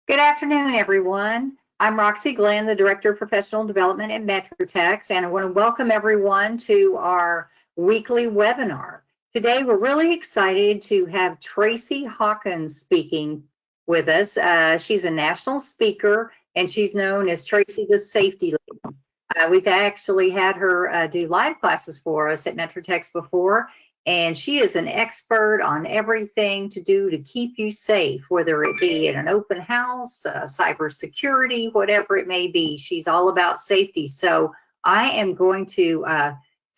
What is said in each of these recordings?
Good afternoon, everyone. I'm Roxy Glenn, the Director of Professional Development at MetroTex, and I want to welcome everyone to our weekly webinar. Today, we're really excited to have Tracey Hawkins speaking with us. She's a national speaker, and she's known as Tracey the Safety Lady. We've actually had her do live classes for us at MetroTex before, and she is an expert on everything to do to keep you safe, whether it be in an open house, cybersecurity, whatever it may be. She's all about safety. So I am going to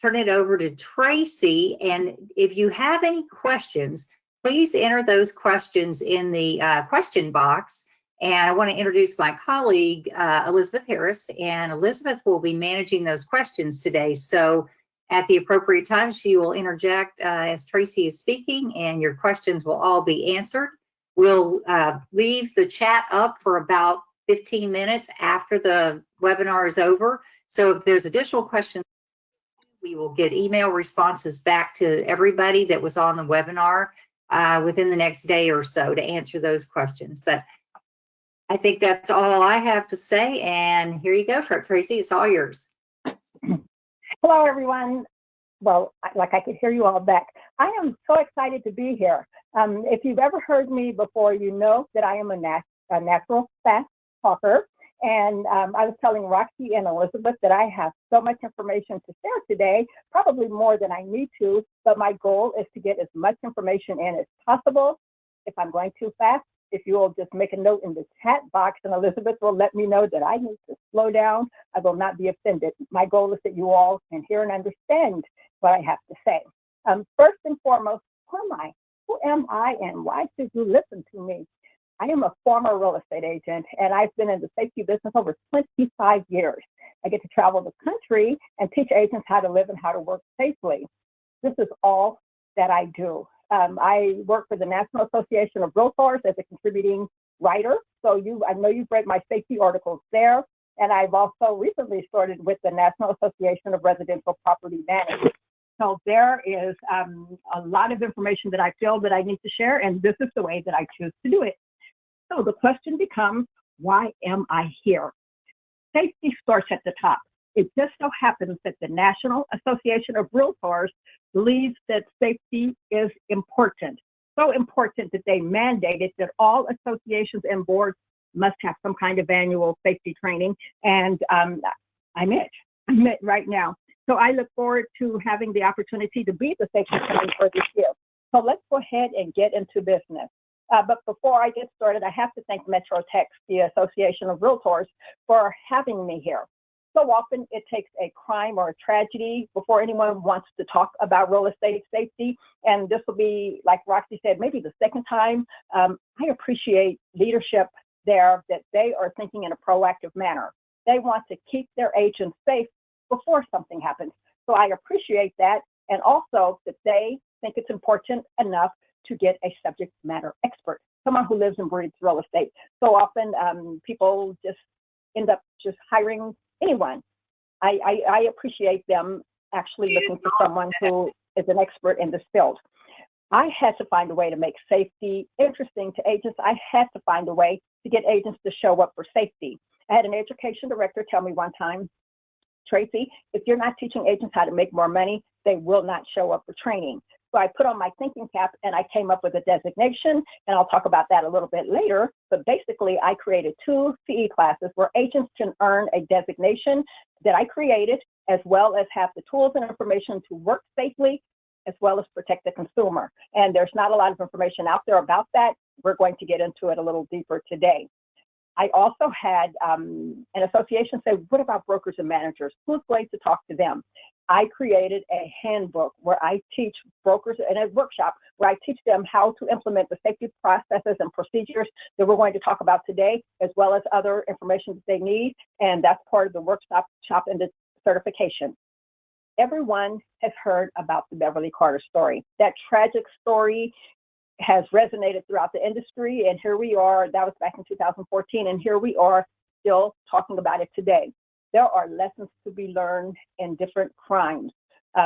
turn it over to Tracey. And if you have any questions, please enter those questions in the question box. And I want to introduce my colleague, Elizabeth Harris, and Elizabeth will be managing those questions today. So at the appropriate time, she will interject as Tracey is speaking, and your questions will all be answered. We'll leave the chat up for about 15 minutes after the webinar is over. So if there's additional questions, we will get email responses back to everybody that was on the webinar within the next day or so to answer those questions. But I think that's all I have to say. And here you go, Tracey. It's all yours. Hello, everyone. Well, like I could hear you all back. I am so excited to be here. If you've ever heard me before, you know that I am a natural fast talker. And I was telling Roxy and Elizabeth that I have so much information to share today, probably more than I need to, but my goal is to get as much information in as possible. If I'm going too fast, if you will just make a note in the chat box, and Elizabeth will let me know that I need to slow down, I will not be offended. My goal is that you all can hear and understand what I have to say. First and foremost, who am I? Who am I, and why should you listen to me? I am a former real estate agent, and I've been in the safety business over 25 years. I get to travel the country and teach agents how to live and how to work safely. This is all that I do. I work for the National Association of Realtors as a contributing writer. So I know you've read my safety articles there. And I've also recently started with the National Association of Residential Property Managers. So there is a lot of information that I feel that I need to share, and this is the way that I choose to do it. So the question becomes, why am I here? Safety starts at the top. It just so happens that the National Association of Realtors believes that safety is important. So important that they mandated that all associations and boards must have some kind of annual safety training. And I'm it right now. So I look forward to having the opportunity to be the safety training for this year. So let's go ahead and get into business. But before I get started, I have to thank MetroTex, the Association of Realtors, for having me here. So often it takes a crime or a tragedy before anyone wants to talk about real estate safety. And this will be, like Roxy said, maybe the second time. I appreciate leadership there, that they are thinking in a proactive manner. They want to keep their agents safe before something happens. So I appreciate that. And also that they think it's important enough to get a subject matter expert, someone who lives and breathes real estate. So often people just end up just hiring anyone. I appreciate them actually looking for someone who is an expert in this field. I had to find a way to make safety interesting to agents. I had to find a way to get agents to show up for safety. I had an education director tell me one time, Tracey, if you're not teaching agents how to make more money, they will not show up for training. So I put on my thinking cap and I came up with a designation, and I'll talk about that a little bit later. But basically, I created 2 CE classes where agents can earn a designation that I created, as well as have the tools and information to work safely, as well as protect the consumer. And there's not a lot of information out there about that. We're going to get into it a little deeper today. I also had an association say, what about brokers and managers? Who's going to talk to them? I created a handbook where I teach brokers, and a workshop where I teach them how to implement the safety processes and procedures that we're going to talk about today, as well as other information that they need. And that's part of the workshop and the certification. Everyone has heard about the Beverly Carter story. That tragic story has resonated throughout the industry, and here we are. That was back in 2014, and here we are still talking about it today. There are lessons to be learned in different crimes,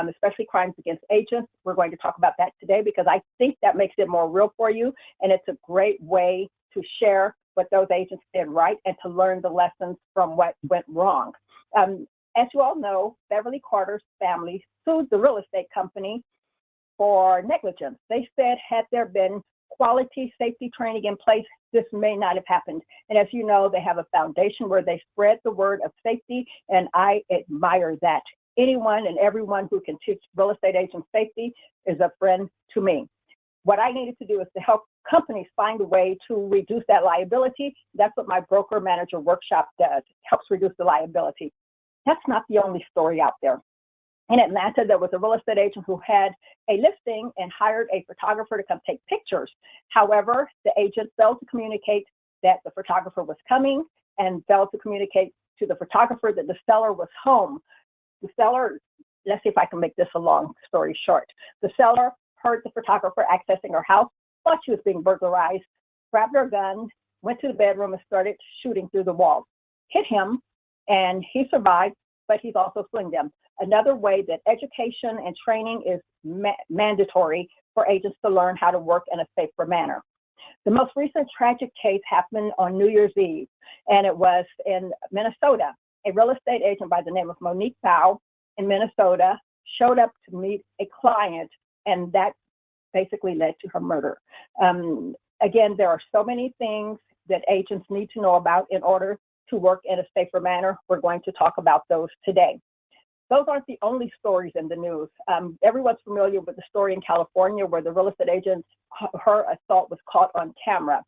especially crimes against agents. We're going to talk about that today because I think that makes it more real for you, and it's a great way to share what those agents did right and to learn the lessons from what went wrong. As you all know, Beverly Carter's family sued the real estate company for negligence. They said, had there been quality safety training in place, this may not have happened. And as you know, they have a foundation where they spread the word of safety, and I admire that. Anyone and everyone who can teach real estate agents safety is a friend to me. What I needed to do is to help companies find a way to reduce that liability. That's what my broker manager workshop does. It helps reduce the liability. That's not the only story out there. In Atlanta, there was a real estate agent who had a listing and hired a photographer to come take pictures. However, the agent failed to communicate that the photographer was coming and failed to communicate to the photographer that the seller was home. The seller, let's see if I can make this a long story short. The seller heard the photographer accessing her house, thought she was being burglarized, grabbed her gun, went to the bedroom and started shooting through the walls. Hit him, and he survived, but he's also suing them. Another way that education and training is mandatory for agents to learn how to work in a safer manner. The most recent tragic case happened on New Year's Eve, and it was in Minnesota. A real estate agent by the name of Monique Bow in Minnesota showed up to meet a client, and that basically led to her murder. Again, there are so many things that agents need to know about in order to work in a safer manner. We're going to talk about those today. Those aren't the only stories in the news. Everyone's familiar with the story in California where the real estate agent, her assault was caught on camera.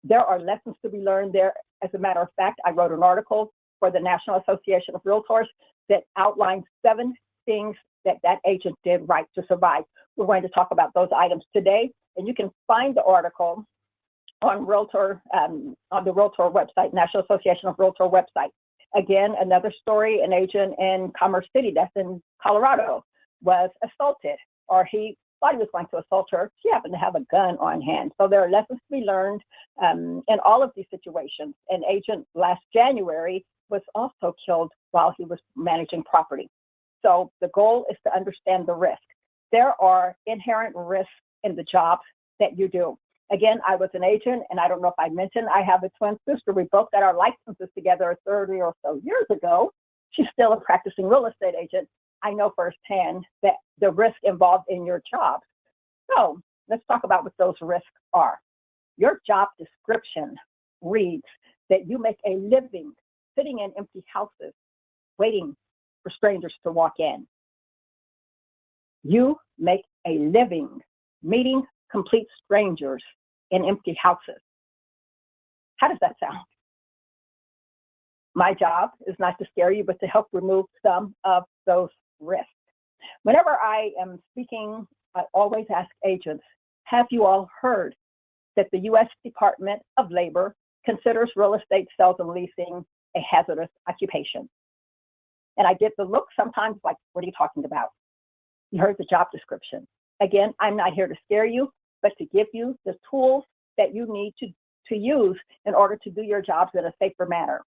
There are lessons to be learned there. As a matter of fact, I wrote an article for the National Association of Realtors that outlines 7 things that agent did right to survive. We're going to talk about those items today, and you can find the article on on the Realtor website, National Association of Realtor website. Again, another story, an agent in Commerce City, that's in Colorado, was assaulted, or he thought he was going to assault her. She happened to have a gun on hand. So there are lessons to be learned in all of these situations. An agent last January was also killed while he was managing property. So the goal is to understand the risk. There are inherent risks in the jobs that you do. Again, I was an agent, and I don't know if I mentioned, I have a twin sister. We both got our licenses together 30 or so years ago. She's still a practicing real estate agent. I know firsthand that the risk involved in your job. So let's talk about what those risks are. Your job description reads that you make a living sitting in empty houses, waiting for strangers to walk in. You make a living meeting complete strangers in empty houses. How does that sound? My job is not to scare you, but to help remove some of those risks. Whenever I am speaking, I always ask agents, have you all heard that the U.S. Department of Labor considers real estate sales and leasing a hazardous occupation? And I get the look sometimes like, what are you talking about? You heard the job description. Again, I'm not here to scare you, but to give you the tools that you need to use in order to do your jobs in a safer manner.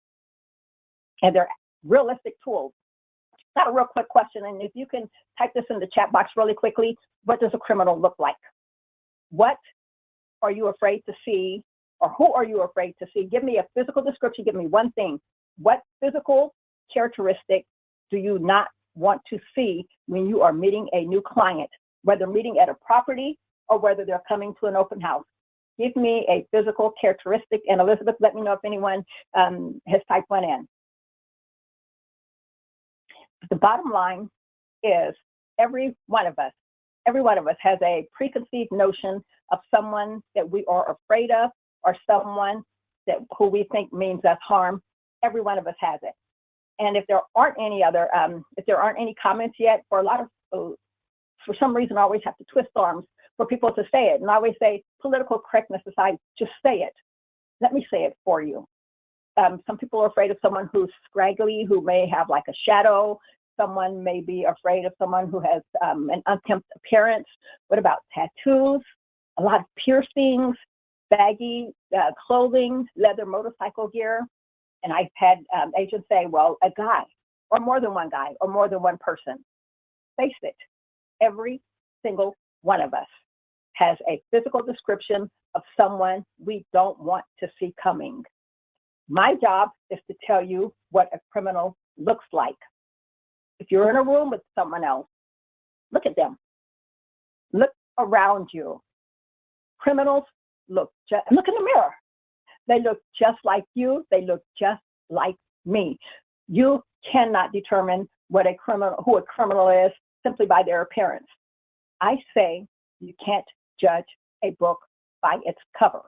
And they're realistic tools. Got a real quick question, and if you can type this in the chat box really quickly, what does a criminal look like? What are you afraid to see, or who are you afraid to see? Give me a physical description, give me one thing. What physical characteristic do you not want to see when you are meeting a new client, whether meeting at a property or whether they're coming to an open house? Give me a physical characteristic, and Elizabeth, let me know if anyone has typed one in. The bottom line is every one of us has a preconceived notion of someone that we are afraid of or someone who we think means us harm. Every one of us has it. And if there aren't any comments yet, for some reason I always have to twist arms for people to say it. And I always say, political correctness aside, just say it. Let me say it for you. Some people are afraid of someone who's scraggly, who may have like a shadow. Someone may be afraid of someone who has an unkempt appearance. What about tattoos? A lot of piercings, baggy clothing, leather motorcycle gear. And I've had agents say, well, a guy, or more than one guy, or more than one person. Face it, every single one of us has a physical description of someone we don't want to see coming. My job is to tell you what a criminal looks like. If you're in a room with someone else, look at them. Look around you. Criminals look in the mirror. They look just like you. They look just like me. You cannot determine who a criminal is simply by their appearance. I say you can't judge a book by its cover.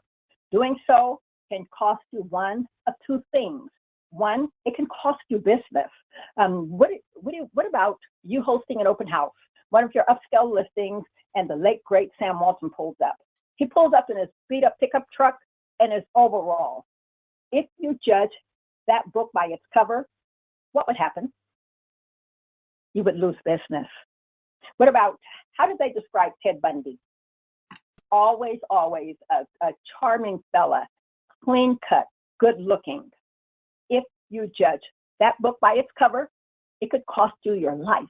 Doing so can cost you one of two things. One, it can cost you business. What about you hosting an open house, one of your upscale listings, and the late, great Sam Walton pulls up? He pulls up in his beat-up pickup truck and his overall. If you judge that book by its cover, what would happen? You would lose business. What about, how did they describe Ted Bundy? Always a charming fella, clean cut, good looking. If you judge that book by its cover, it could cost you your life.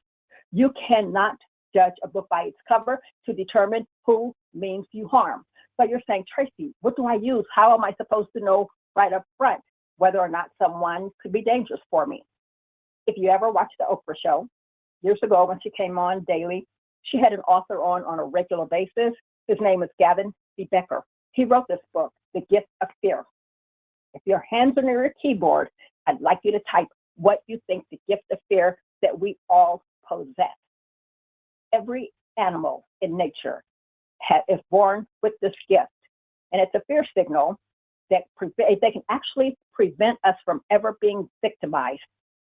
You cannot judge a book by its cover to determine who means you harm. So you're saying, Tracey, what do I use? How am I supposed to know right up front whether or not someone could be dangerous for me? If you ever watched the Oprah show, years ago when she came on daily, she had an author on a regular basis. His name is Gavin D. Becker. He wrote this book, The Gift of Fear. If your hands are near your keyboard, I'd like you to type what you think the gift of fear that we all possess. Every animal in nature is born with this gift, and it's a fear signal that they can actually prevent us from ever being victimized.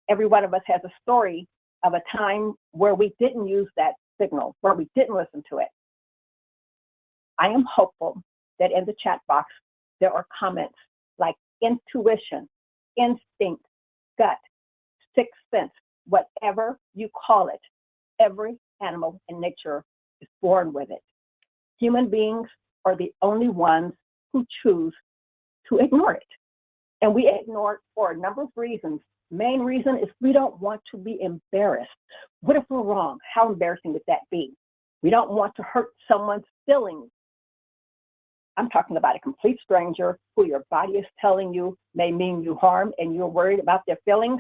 Every one of us has a story of a time where we didn't use that signal, where we didn't listen to it. I am hopeful that in the chat box, there are comments like intuition, instinct, gut, sixth sense, whatever you call it. Every animal in nature is born with it. Human beings are the only ones who choose to ignore it. And we ignore it for a number of reasons. Main reason is we don't want to be embarrassed. What if we're wrong? How embarrassing would that be? We don't want to hurt someone's feelings. I'm talking about a complete stranger who your body is telling you may mean you harm and you're worried about their feelings.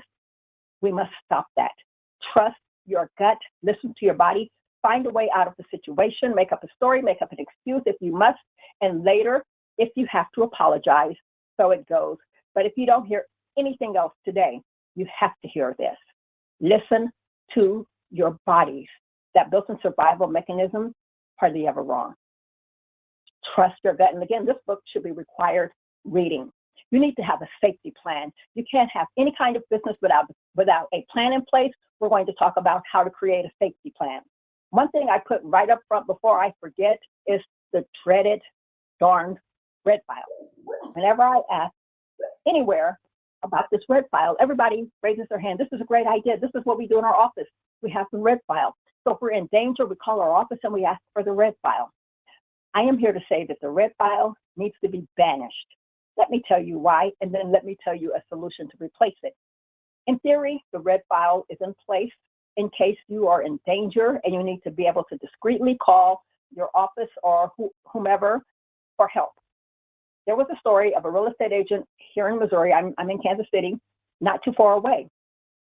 We must stop that. Trust your gut, listen to your body, find a way out of the situation, make up a story, make up an excuse if you must, and later, if you have to apologize, so it goes. But if you don't hear anything else today, you have to hear this. Listen to your bodies. That built-in survival mechanism, hardly ever wrong. Trust your gut. And again, this book should be required reading. You need to have a safety plan. You can't have any kind of business without a plan in place. We're going to talk about how to create a safety plan. One thing I put right up front before I forget is the dreaded darn red file. Whenever I ask anywhere about this red file, everybody raises their hand. This is a great idea. This is what we do in our office. We have the red file. So if we're in danger, we call our office and we ask for the red file. I am here to say that the red file needs to be banished. Let me tell you why, and then let me tell you a solution to replace it. In theory, the red file is in place in case you are in danger and you need to be able to discreetly call your office or whomever for help. There was a story of a real estate agent here in Missouri. I'm in Kansas City, not too far away.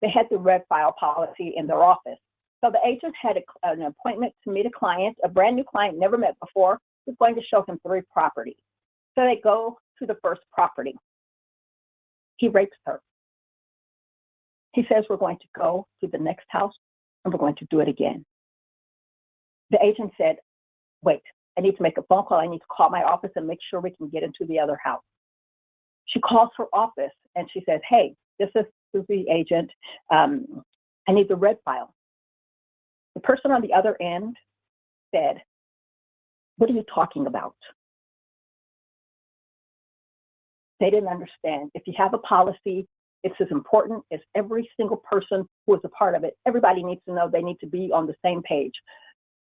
They had the red file policy in their office. So the agent had an appointment to meet a client, a brand new client, never met before, who's going to show him 3 properties. So they go to the first property. He rapes her. He says, we're going to go to the next house and we're going to do it again. The agent said, wait, I need to make a phone call. I need to call my office and make sure we can get into the other house. She calls her office and she says, hey, this is Susie, agent. I need the red file. The person on the other end said, what are you talking about? They didn't understand. If you have a policy, it's as important as every single person who is a part of it. Everybody needs to know they need to be on the same page.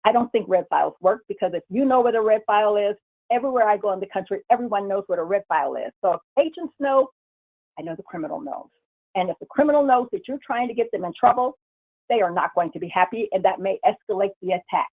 I don't think red files work because if you know what a red file is, everywhere I go in the country, everyone knows what a red file is. So if agents know, I know the criminal knows. And if the criminal knows that you're trying to get them in trouble, they are not going to be happy, and that may escalate the attack.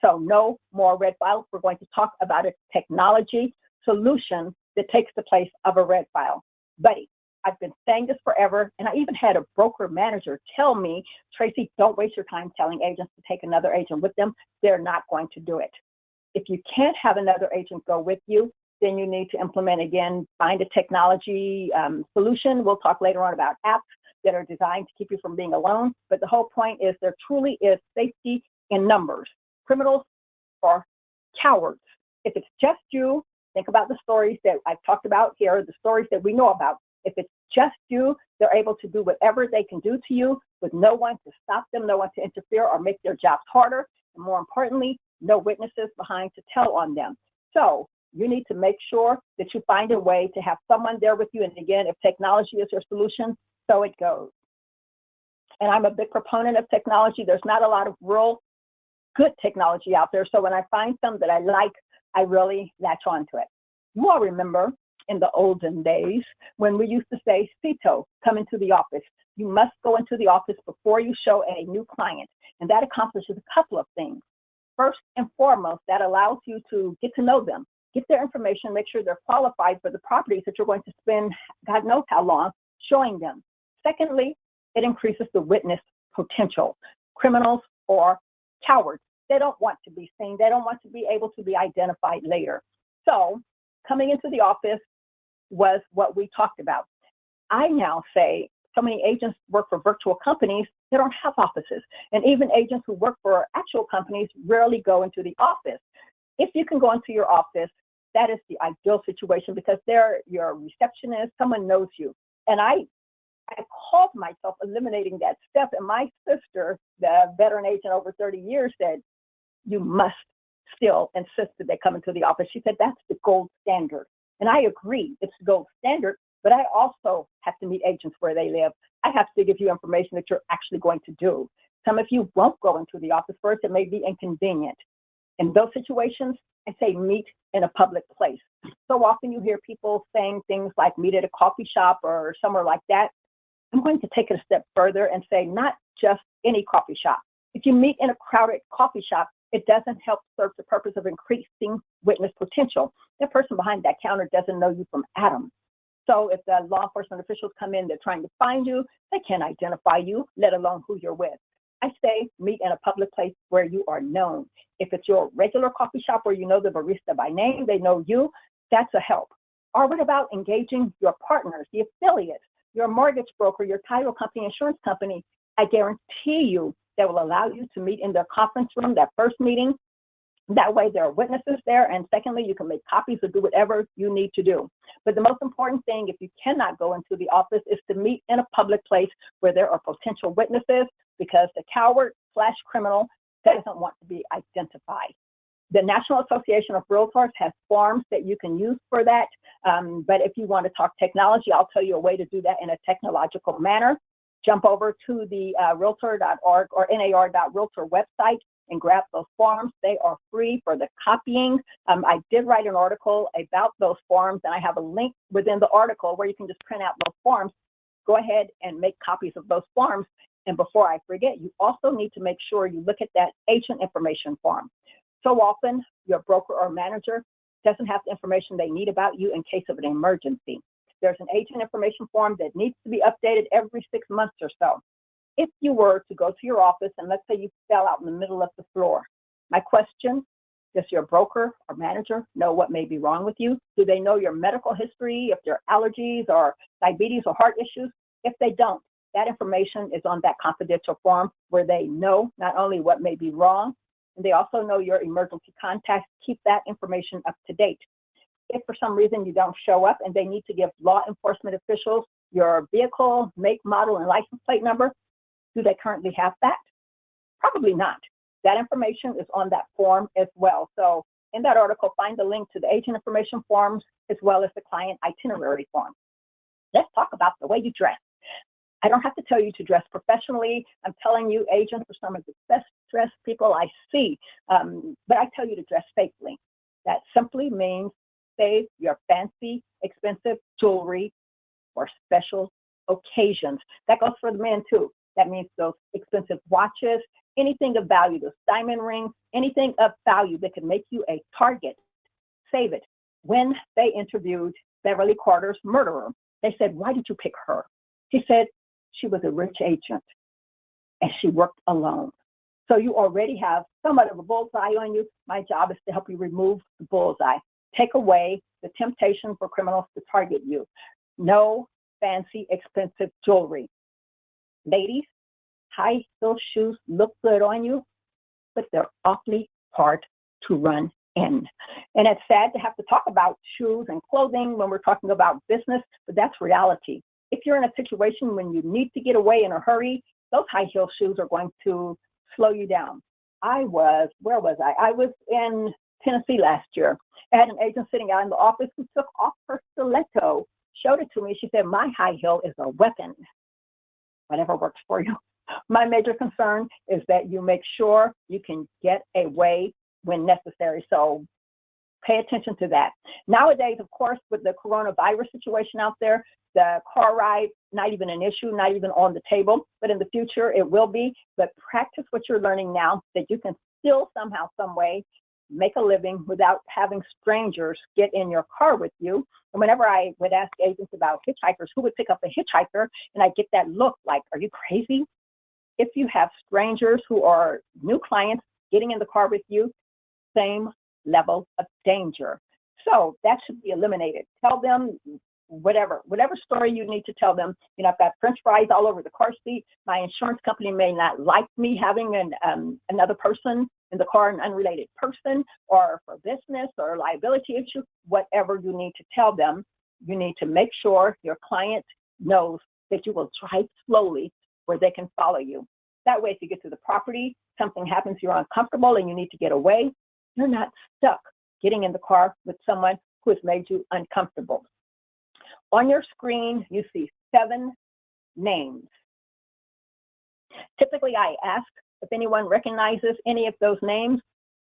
So no more red files. We're going to talk about a technology solution that takes the place of a red file. Buddy, I've been saying this forever, and I even had a broker manager tell me, Tracey, don't waste your time telling agents to take another agent with them. They're not going to do it. If you can't have another agent go with you, then you need to implement, again, find a technology solution. We'll talk later on about apps that are designed to keep you from being alone. But the whole point is there truly is safety in numbers. Criminals are cowards. If it's just you, think about the stories that I've talked about here, the stories that we know about. If it's just you, they're able to do whatever they can do to you with no one to stop them, no one to interfere or make their jobs harder. And more importantly, no witnesses behind to tell on them. So you need to make sure that you find a way to have someone there with you. And again, if technology is your solution, so it goes. And I'm a big proponent of technology. There's not a lot of real good technology out there. So when I find some that I like, I really latch onto it. You all remember in the olden days when we used to say, Cito, come into the office. You must go into the office before you show a new client. And that accomplishes a couple of things. First and foremost, that allows you to get to know them, get their information, make sure they're qualified for the properties that you're going to spend God knows how long showing them. Secondly, it increases the witness potential. Criminals or cowards, they don't want to be seen. They don't want to be able to be identified later. So coming into the office was what we talked about. I now say so many agents work for virtual companies, they don't have offices. And even agents who work for actual companies rarely go into the office. If you can go into your office, that is the ideal situation because they're your receptionist, someone knows you. And I called myself eliminating that step. And my sister, the veteran agent over 30 years, said, you must still insist that they come into the office. She said, that's the gold standard. And I agree, it's the gold standard, but I also have to meet agents where they live. I have to give you information that you're actually going to do. Some of you won't go into the office first. It may be inconvenient. In those situations, I say meet in a public place. So often you hear people saying things like meet at a coffee shop or somewhere like that. I'm going to take it a step further and say not just any coffee shop. If you meet in a crowded coffee shop, it doesn't help serve the purpose of increasing witness potential. The person behind that counter doesn't know you from Adam. So if the law enforcement officials come in, they're trying to find you, they can't identify you, let alone who you're with. I say meet in a public place where you are known. If it's your regular coffee shop where you know the barista by name, they know you, that's a help. Or what about engaging your partners, the affiliates, your mortgage broker, your title company, insurance company? I guarantee you that will allow you to meet in the conference room, that first meeting. That way there are witnesses there. And secondly, you can make copies or do whatever you need to do. But the most important thing, if you cannot go into the office, is to meet in a public place where there are potential witnesses, because the coward/criminal doesn't want to be identified. The National Association of Realtors has forms that you can use for that. But if you want to talk technology, I'll tell you a way to do that in a technological manner. Jump over to the realtor.org or nar.realtor website and grab those forms. They are free for the copying. I did write an article about those forms, and I have a link within the article where you can just print out those forms. Go ahead and make copies of those forms. And before I forget, you also need to make sure you look at that agent information form. So often, your broker or manager doesn't have the information they need about you in case of an emergency. There's an agent information form that needs to be updated every 6 months or so. If you were to go to your office and let's say you fell out in the middle of the floor, my question, does your broker or manager know what may be wrong with you? Do they know your medical history, if there are allergies or diabetes or heart issues? If they don't, that information is on that confidential form where they know not only what may be wrong, and they also know your emergency contacts. Keep that information up to date. If for some reason you don't show up and they need to give law enforcement officials your vehicle, make, model, and license plate number, do they currently have that? Probably not. That information is on that form as well. So in that article, find the link to the agent information forms as well as the client itinerary form. Let's talk about the way you dress. I don't have to tell you to dress professionally. I'm telling you, agents are some of the best dressed people I see. But I tell you to dress safely. That simply means save your fancy, expensive jewelry for special occasions. That goes for the men too. That means those expensive watches, anything of value, those diamond rings, anything of value that can make you a target. Save it. when they interviewed Beverly Carter's murderer, they said, "Why did you pick her?" He said, "She was a rich agent and she worked alone." So you already have somewhat of a bullseye on you. My job is to help you remove the bullseye. Take away the temptation for criminals to target you. No fancy, expensive jewelry. Ladies, high heel shoes look good on you, but they're awfully hard to run in. And it's sad to have to talk about shoes and clothing when we're talking about business, but that's reality. If you're in a situation when you need to get away in a hurry, those high heel shoes are going to slow you down. Where was I? I was in Tennessee last year. I had an agent sitting out in the office who took off her stiletto, showed it to me. She said, "My high heel is a weapon." Whatever works for you. My major concern is that you make sure you can get away when necessary. So pay attention to that. Nowadays, of course, with the coronavirus situation out there, the car ride, not even an issue, not even on the table, but in the future it will be. But practice what you're learning now, that you can still somehow, some way, make a living without having strangers get in your car with you. And whenever I would ask agents about hitchhikers, who would pick up a hitchhiker, and I get that look like, "Are you crazy?" If you have strangers who are new clients getting in the car with you, same level of danger. So that should be eliminated. Tell them whatever story you need to tell them. You know, I've got French fries all over the car seat. My insurance company may not like me having another person in the car, an unrelated person, or for business or liability issue. Whatever you need to tell them, you need to make sure your client knows that you will drive slowly where they can follow you. That way, if you get to the property, something happens, you're uncomfortable and you need to get away, you're not stuck getting in the car with someone who has made you uncomfortable. On your screen, you see 7 names. Typically, I ask if anyone recognizes any of those names,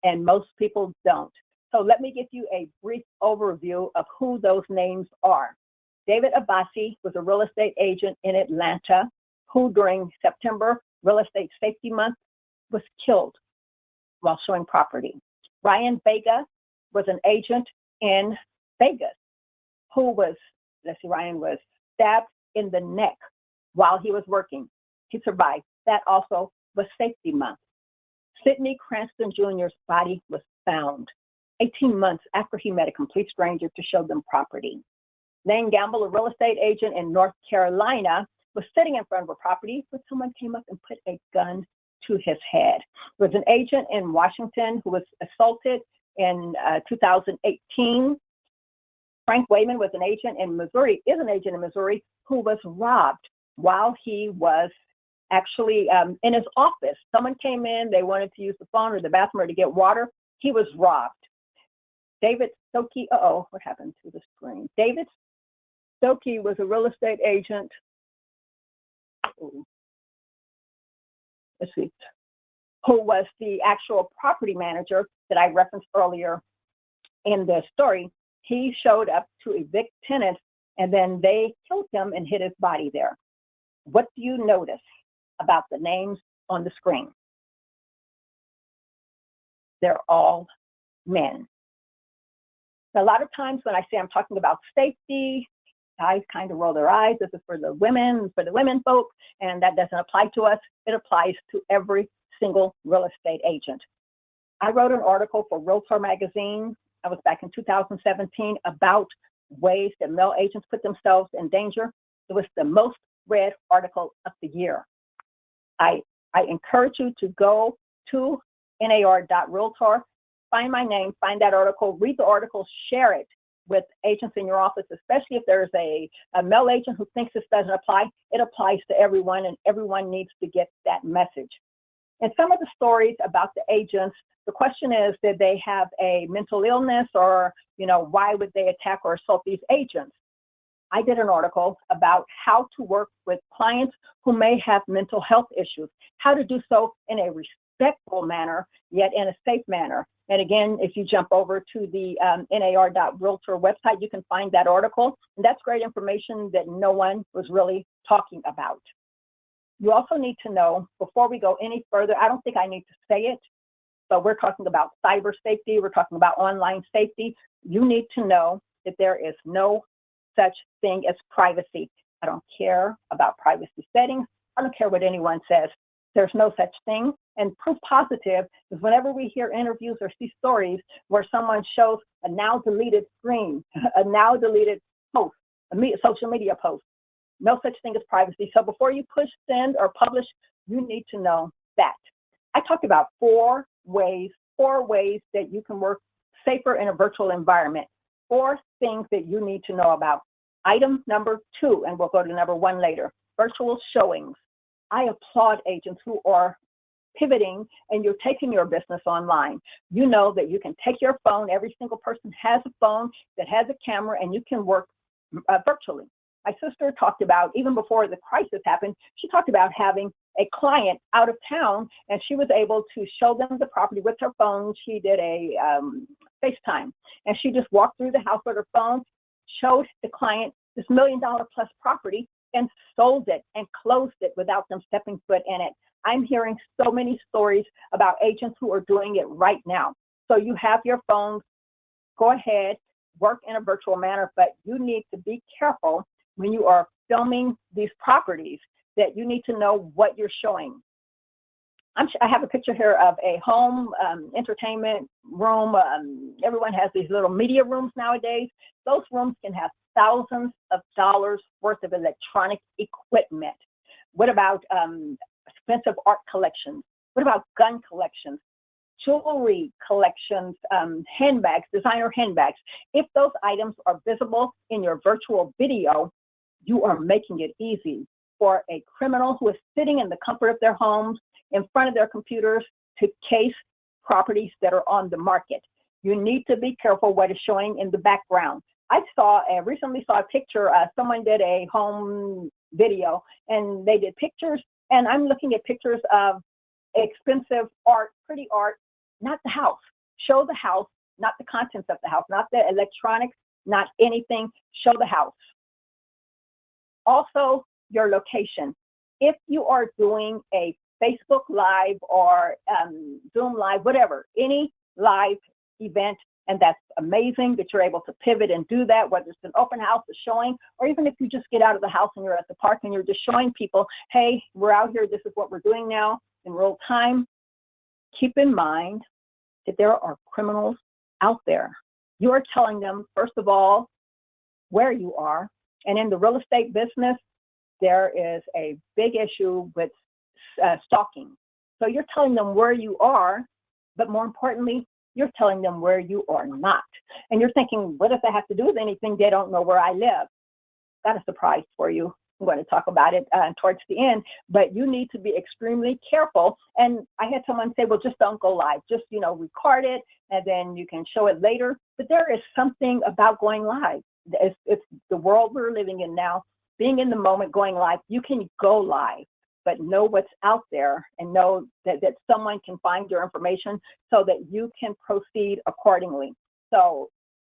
and most people don't. So let me give you a brief overview of who those names are. David Abbasi was a real estate agent in Atlanta who during September Real Estate Safety Month was killed while showing property. Ryan Vega was an agent in Vegas who was, Ryan was stabbed in the neck while he was working. He survived. That also was Safety Month. Sidney Cranston Jr.'s body was found 18 months after he met a complete stranger to show them property. Lane Gamble, a real estate agent in North Carolina, was sitting in front of a property when someone came up and put a gun to his head. There was an agent in Washington who was assaulted in 2018. Frank Wayman was an agent in Missouri, who was robbed while he was actually in his office. Someone came in, they wanted to use the phone or the bathroom or to get water. He was robbed. David Stokey, what happened to the screen? David Stokey was a real estate agent. Let's see, who was the actual property manager that I referenced earlier in the story. He showed up to evict tenants and then they killed him and hid his body there. What do you notice about the names on the screen? They're all men. A lot of times when I say I'm talking about safety, guys kind of roll their eyes. This is for the women folk, and that doesn't apply to us. It applies to every single real estate agent. I wrote an article for Realtor Magazine. I was back in 2017 about ways that male agents put themselves in danger. It was the most read article of the year. I encourage you to go to nar.realtor, find my name, find that article, read the article, share it with agents in your office, especially if there's a male agent who thinks this doesn't apply. It applies to everyone, and everyone needs to get that message. And some of the stories about the agents, the question is, did they have a mental illness, or why would they attack or assault these agents? I did an article about how to work with clients who may have mental health issues, how to do so in a respectful manner, yet in a safe manner. And again, if you jump over to the nar.realtor website, you can find that article. And that's great information that no one was really talking about. You also need to know, before we go any further, I don't think I need to say it, but we're talking about cyber safety, we're talking about online safety. You need to know that there is no such thing as privacy. I don't care about privacy settings. I don't care what anyone says. There's no such thing. And proof positive is whenever we hear interviews or see stories where someone shows a now deleted screen, a now deleted post, a social media post. No such thing as privacy. So before you push send or publish, you need to know that. I talked about four ways that you can work safer in a virtual environment. 4 things that you need to know about. Item number 2, and we'll go to number 1 later, virtual showings. I applaud agents who are pivoting and you're taking your business online. You know that you can take your phone. Every single person has a phone that has a camera, and you can work virtually. My sister talked about, even before the crisis happened, she talked about having a client out of town, and she was able to show them the property with her phone. She did a FaceTime, and she just walked through the house with her phone, showed the client this $1 million plus property, and sold it and closed it without them stepping foot in it. I'm hearing so many stories about agents who are doing it right now. So you have your phones, go ahead, work in a virtual manner, but you need to be careful when you are filming these properties that you need to know what you're showing. I have a picture here of a home entertainment room. Everyone has these little media rooms nowadays. Those rooms can have thousands of dollars worth of electronic equipment. What about expensive art collections? What about gun collections, jewelry collections, handbags, designer handbags? If those items are visible in your virtual video, you are making it easy for a criminal who is sitting in the comfort of their homes, in front of their computers, to case properties that are on the market. You need to be careful what is showing in the background. I recently saw a picture, someone did a home video, and they did pictures, and I'm looking at pictures of expensive art, pretty art, not the house. Show the house, not the contents of the house, not the electronics, not anything. Show the house. Also, your location. If you are doing a Facebook Live or Zoom Live, whatever, any live event, and that's amazing that you're able to pivot and do that, whether it's an open house, a showing, or even if you just get out of the house and you're at the park and you're just showing people, hey, we're out here, this is what we're doing now in real time. Keep in mind that there are criminals out there. You are telling them, first of all, where you are. And in the real estate business, there is a big issue with stalking. So you're telling them where you are, but more importantly, you're telling them where you are not. And you're thinking, what does that have to do with anything? They don't know where I live. Got a surprise for you. I'm going to talk about it towards the end, but you need to be extremely careful. And I had someone say, well, just don't go live. Just, record it, and then you can show it later. But there is something about going live. It's the world we're living in now. Being in the moment, going live, you can go live, but know what's out there and know that someone can find your information so that you can proceed accordingly. So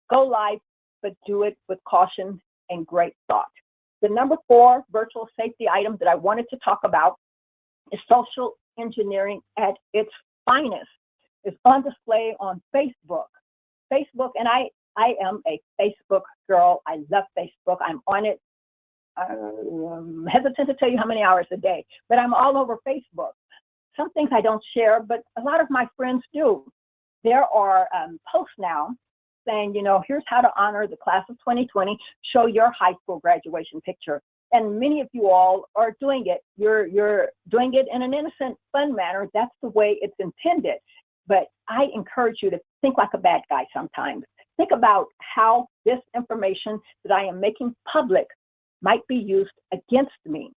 go live, but do it with caution and great thought. The number 4 virtual safety item that I wanted to talk about is social engineering at its finest. It's on display on Facebook. Facebook, and I am a Facebook girl. I love Facebook. I'm on it. I'm hesitant to tell you how many hours a day, but I'm all over Facebook. Some things I don't share, but a lot of my friends do. There are posts now saying, here's how to honor the class of 2020, show your high school graduation picture. And many of you all are doing it. You're doing it in an innocent, fun manner. That's the way it's intended. But I encourage you to think like a bad guy sometimes. Think about how this information that I am making public might be used against me.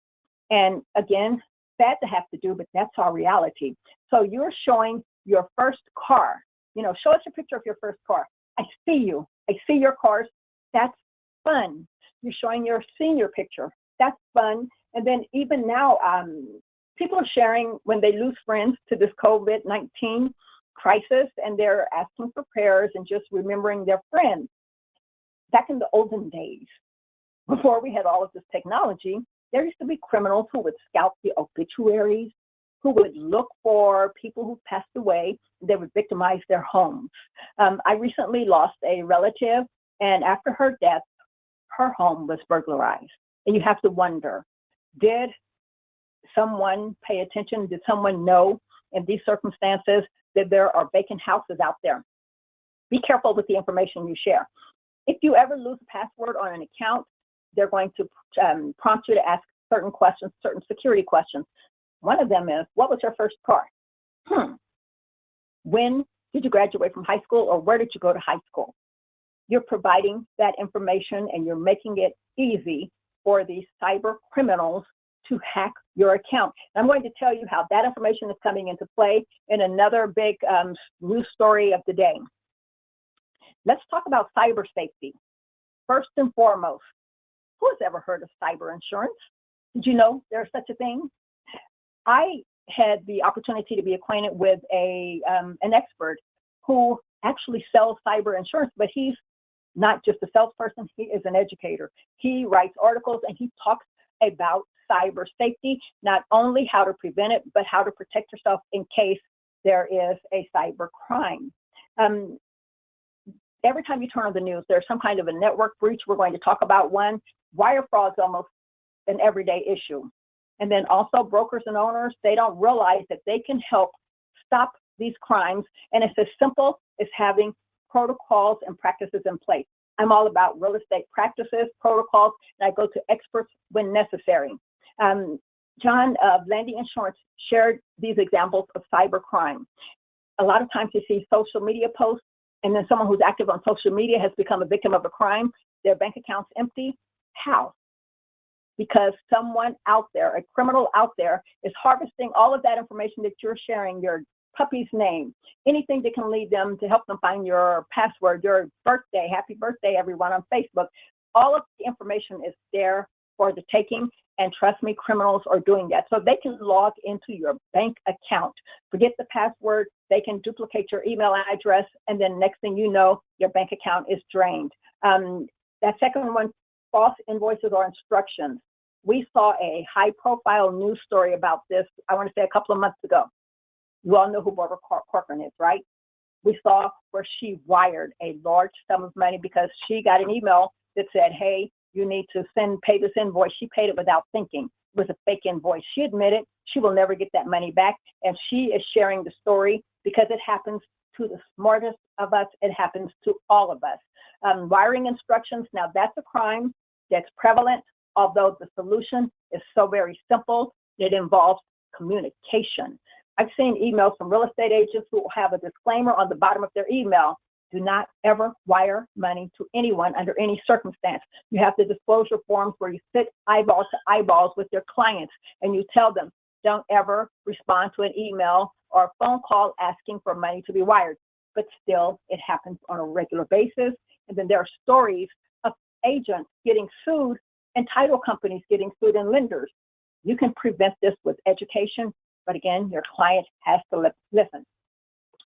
And again, sad to have to do, but that's our reality. So you're showing your first car. Show us a picture of your first car. I see you. I see your cars. That's fun. You're showing your senior picture. That's fun. And then even now, people are sharing when they lose friends to this COVID-19 crisis, and they're asking for prayers and just remembering their friends. Back in the olden days, before we had all of this technology, there used to be criminals who would scout the obituaries who would look for people who passed away. They would victimize their homes. I recently lost a relative, and after her death, her home was burglarized. And you have to wonder, did someone pay attention? Did someone know in these circumstances that there are vacant houses out there? Be careful with the information you share. If you ever lose a password on an account, they're going to prompt you to ask certain questions, certain security questions. One of them is, what was your first car? When did you graduate from high school, or where did you go to high school? You're providing that information, and you're making it easy for these cyber criminals to hack your account. And I'm going to tell you how that information is coming into play in another big news story of the day. Let's talk about cyber safety. First and foremost, who has ever heard of cyber insurance? Did you know there's such a thing? I had the opportunity to be acquainted with an expert who actually sells cyber insurance, but he's not just a salesperson, he is an educator. He writes articles and he talks about cyber safety, not only how to prevent it, but how to protect yourself in case there is a cyber crime. Every time you turn on the news, there's some kind of a network breach. We're going to talk about one. Wire fraud is almost an everyday issue. And then also brokers and owners, they don't realize that they can help stop these crimes. And it's as simple as having protocols and practices in place. I'm all about real estate practices, protocols, and I go to experts when necessary. John of Landing Insurance shared these examples of cyber crime. A lot of times you see social media posts, and then someone who's active on social media has become a victim of a crime. Their bank account's empty. How? Because someone out there, a criminal out there, is harvesting all of that information that you're sharing, your puppy's name, anything that can lead them to help them find your password, your birthday, happy birthday, everyone, on Facebook. All of the information is there for the taking, and trust me, criminals are doing that. So they can log into your bank account, forget the password, they can duplicate your email address, and then next thing you know, your bank account is drained. That second one, false invoices or instructions. We saw a high-profile news story about this, I want to say a couple of months ago. You all know who Barbara Corcoran is, right? We saw where she wired a large sum of money because she got an email that said, hey, you need to pay this invoice. She paid it without thinking. It was a fake invoice. She admitted she will never get that money back, and she is sharing the story because it happens to the smartest of us. It happens to all of us. Wiring instructions, now that's a crime that's prevalent, although the solution is so very simple. It involves communication. I've seen emails from real estate agents who will have a disclaimer on the bottom of their email. Do not ever wire money to anyone under any circumstance. You have the disclosure forms where you sit eyeball to eyeballs with your clients and you tell them, don't ever respond to an email or a phone call asking for money to be wired. But still, it happens on a regular basis. And then there are stories of agents getting sued and title companies getting sued and lenders. You can prevent this with education, but again, your client has to listen.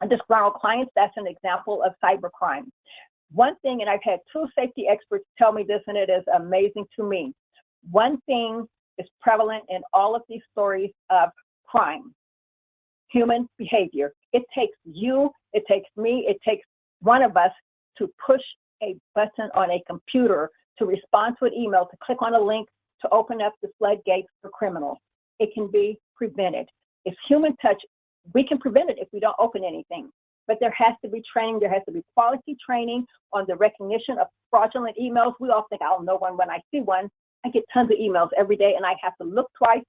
And disgruntled clients, that's an example of cybercrime. One thing, and I've had two safety experts tell me this, and it is amazing to me. One thing is prevalent in all of these stories of crime: human behavior. It takes you, it takes me, it takes one of us to push a button on a computer, to respond to an email, to click on a link, to open up the floodgates for criminals. It can be prevented. It's human touch. We can prevent it if we don't open anything. But there has to be training. There has to be quality training on the recognition of fraudulent emails. We all think, I'll know one when I see one. I get tons of emails every day, and I have to look twice,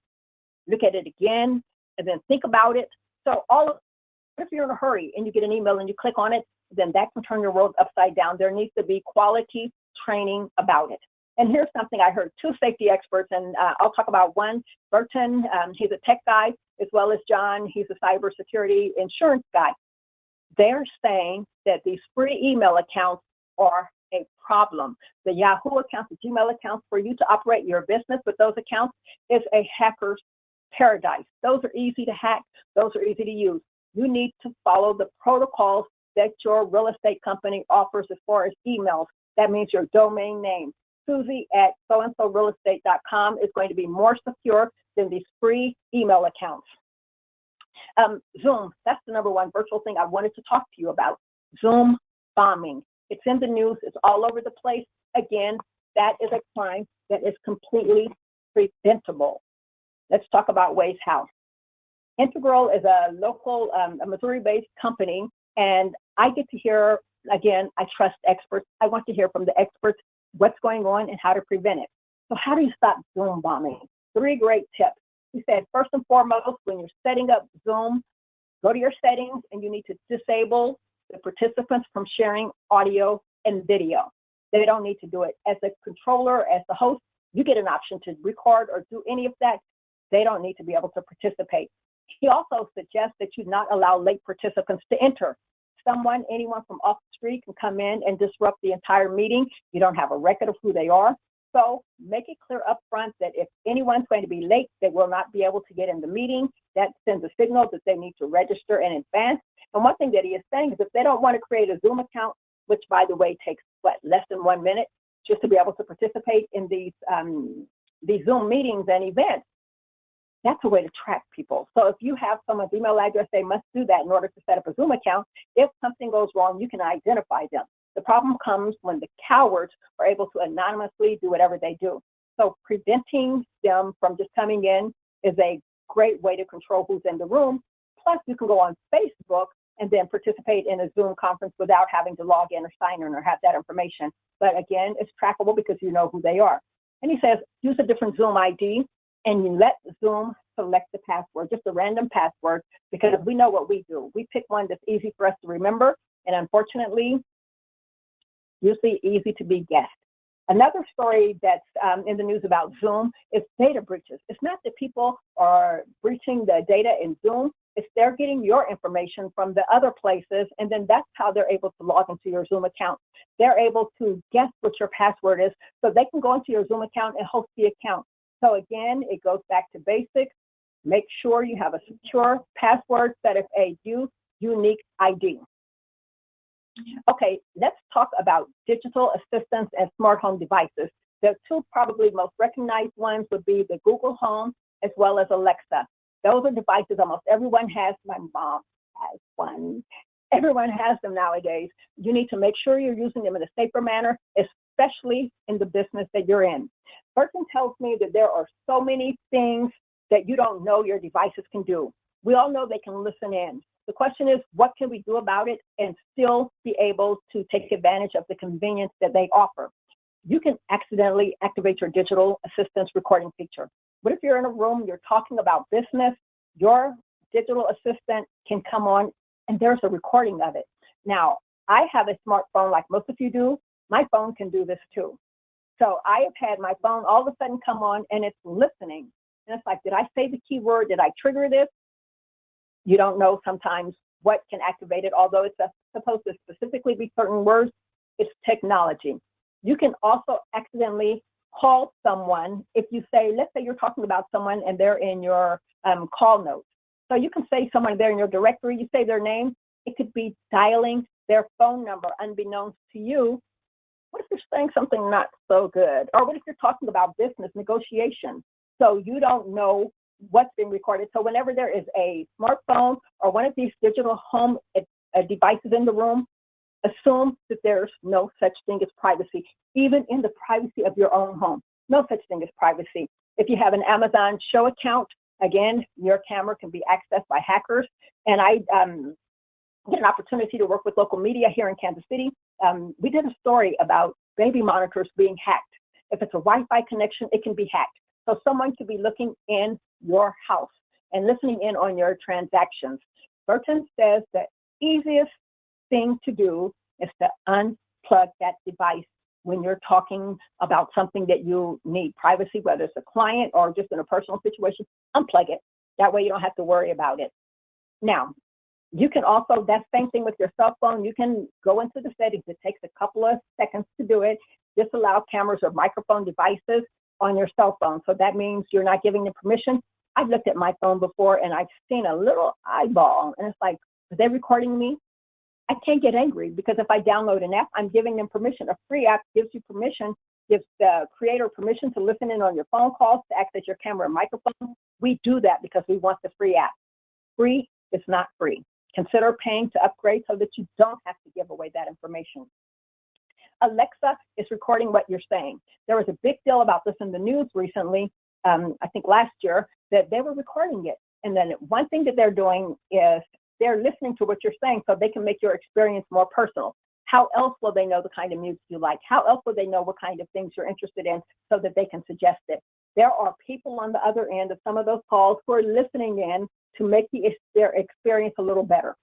look at it again, and then think about it. So if you're in a hurry and you get an email and you click on it, then that can turn your world upside down. There needs to be quality training about it. And here's something I heard two safety experts, and I'll talk about one. Burton, he's a tech guy, as well as John, he's a cybersecurity insurance guy. They're saying that these free email accounts are a problem. The Yahoo accounts, the Gmail accounts, for you to operate your business with those accounts is a hacker's paradise. Those are easy to hack. Those are easy to use. You need to follow the protocols that your real estate company offers as far as emails. That means your domain name. Susie at soandsorealestate.com is going to be more secure than these free email accounts. Zoom, that's the number one virtual thing I wanted to talk to you about. Zoom bombing. It's in the news. It's all over the place. Again, that is a crime that is completely preventable. Let's talk about ways how. Integral is a local, a Missouri-based company, and I get to hear, again, I trust experts. I want to hear from the experts what's going on and how to prevent it. So how do you stop Zoom bombing? 3 great tips. He said, first and foremost, when you're setting up Zoom, go to your settings and you need to disable the participants from sharing audio and video. They don't need to do it. As a controller, as the host, you get an option to record or do any of that. They don't need to be able to participate. He also suggests that you not allow late participants to enter. Anyone from off the street can come in and disrupt the entire meeting. You don't have a record of who they are. So make it clear up front that if anyone's going to be late, they will not be able to get in the meeting. That sends a signal that they need to register in advance. And one thing that he is saying is if they don't want to create a Zoom account, which by the way takes less than 1 minute just to be able to participate in these Zoom meetings and events, that's a way to track people. So if you have someone's email address, they must do that in order to set up a Zoom account. If something goes wrong, you can identify them. The problem comes when the cowards are able to anonymously do whatever they do. So preventing them from just coming in is a great way to control who's in the room. Plus, you can go on Facebook and then participate in a Zoom conference without having to log in or sign in or have that information. But again, it's trackable because you know who they are. And he says, use a different Zoom ID and you let Zoom select the password, just a random password, because we know what we do. We pick one that's easy for us to remember, and unfortunately, usually easy to be guessed. Another story that's in the news about Zoom is data breaches. It's not that people are breaching the data in Zoom, it's they're getting your information from the other places, and then that's how they're able to log into your Zoom account. They're able to guess what your password is, so they can go into your Zoom account and host the account. So again, it goes back to basics. Make sure you have a secure password set of a unique ID. Okay, let's talk about digital assistants and smart home devices. The 2 probably most recognized ones would be the Google Home as well as Alexa. Those are devices almost everyone has. My mom has one. Everyone has them nowadays. You need to make sure you're using them in a safer manner, especially in the business that you're in. Burton tells me that there are so many things that you don't know your devices can do. We all know they can listen in. The question is, what can we do about it and still be able to take advantage of the convenience that they offer? You can accidentally activate your digital assistance recording feature. What if you're in a room, you're talking about business, your digital assistant can come on and there's a recording of it. Now, I have a smartphone like most of you do. My phone can do this too. So I have had my phone all of a sudden come on and it's listening. And it's like, did I say the keyword? Did I trigger this? You don't know sometimes what can activate it, although it's supposed to specifically be certain words. It's technology. You can also accidentally call someone if you say, let's say you're talking about someone and they're in your call notes. So you can say someone there in your directory, you say their name, it could be dialing their phone number unbeknownst to you. What if you're saying something not so good? Or what if you're talking about business negotiation? So you don't know what's being recorded. So whenever there is a smartphone or one of these digital home devices in the room, assume that there's no such thing as privacy, even in the privacy of your own home. No such thing as privacy. If you have an Amazon Show account, again, your camera can be accessed by hackers. And I get an opportunity to work with local media here in Kansas City. We did a story about baby monitors being hacked. If it's a Wi-Fi connection, it can be hacked. So someone could be looking in your house and listening in on your transactions. Burton says the easiest thing to do is to unplug that device when you're talking about something that you need privacy, whether it's a client or just in a personal situation. Unplug it. That way you don't have to worry about it. Now, you can also, that same thing with your cell phone, you can go into the settings. It takes a couple of seconds to do it. Disallow cameras or microphone devices on your cell phone. So that means you're not giving them permission. I've looked at my phone before and I've seen a little eyeball and it's like, are they recording me? I can't get angry because if I download an app, I'm giving them permission. A free app gives you permission, gives the creator permission to listen in on your phone calls, to access your camera and microphone. We do that because we want the free app. free is not free. Consider paying to upgrade so that you don't have to give away that information. Alexa is recording what you're saying. There was a big deal about this in the news recently, I think last year, that they were recording it. And then one thing that they're doing is they're listening to what you're saying so they can make your experience more personal. How else will they know the kind of music you like? How else will they know what kind of things you're interested in so that they can suggest it? There are people on the other end of some of those calls who are listening in to make their experience a little better.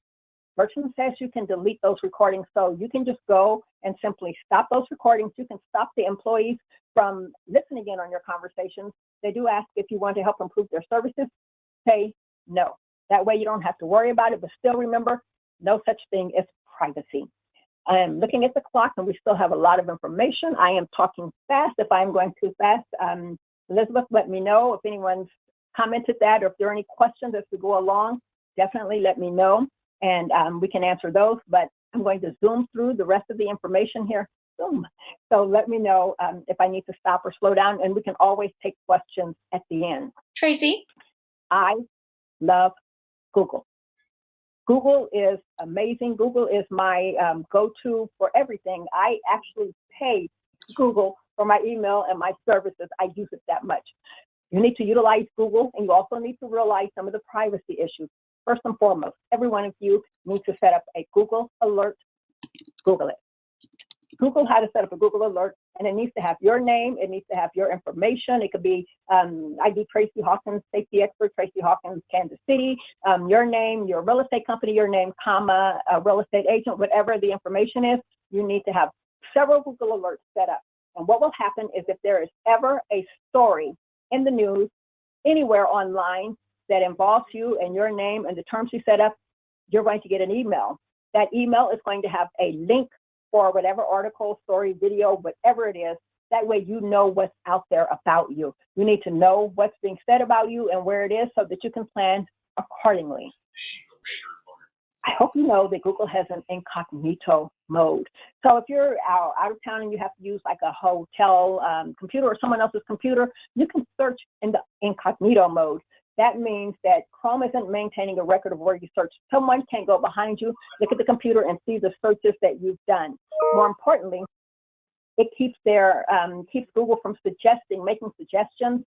Merchant says you can delete those recordings, so you can just go and simply stop those recordings. You can stop the employees from listening in on your conversations. They do ask if you want to help improve their services. Say no. That way you don't have to worry about it, but still remember, no such thing as privacy. I am looking at the clock and we still have a lot of information. I am talking fast if I'm going too fast. Elizabeth, let me know if anyone's commented that or if there are any questions as we go along. Definitely let me know and we can answer those, but I'm going to zoom through the rest of the information here. Zoom. So let me know if I need to stop or slow down, and we can always take questions at the end. Tracey? I love Google. Google is amazing. Google is my go-to for everything. I actually pay Google for my email and my services. I use it that much. You need to utilize Google, and you also need to realize some of the privacy issues. First and foremost, every one of you needs to set up a Google alert. Google it. Google how to set up a Google alert, and it needs to have your name. It needs to have your information. It could be, I do Tracey Hawkins, safety expert, Tracey Hawkins, Kansas City, your name, your real estate company, your name, comma, a real estate agent, whatever the information is, you need to have several Google alerts set up. And what will happen is if there is ever a story in the news, anywhere online that involves you and your name and the terms you set up, you're going to get an email. That email is going to have a link for whatever article, story, video, whatever it is. That way you know what's out there about you. You need to know what's being said about you and where it is so that you can plan accordingly. I hope you know that Google has an incognito mode. So if you're out of town and you have to use like a hotel computer or someone else's computer, you can search in the incognito mode. That means that Chrome isn't maintaining a record of where you search. Someone can go behind you, look at the computer, and see the searches that you've done. More importantly, it keeps Google from making suggestions,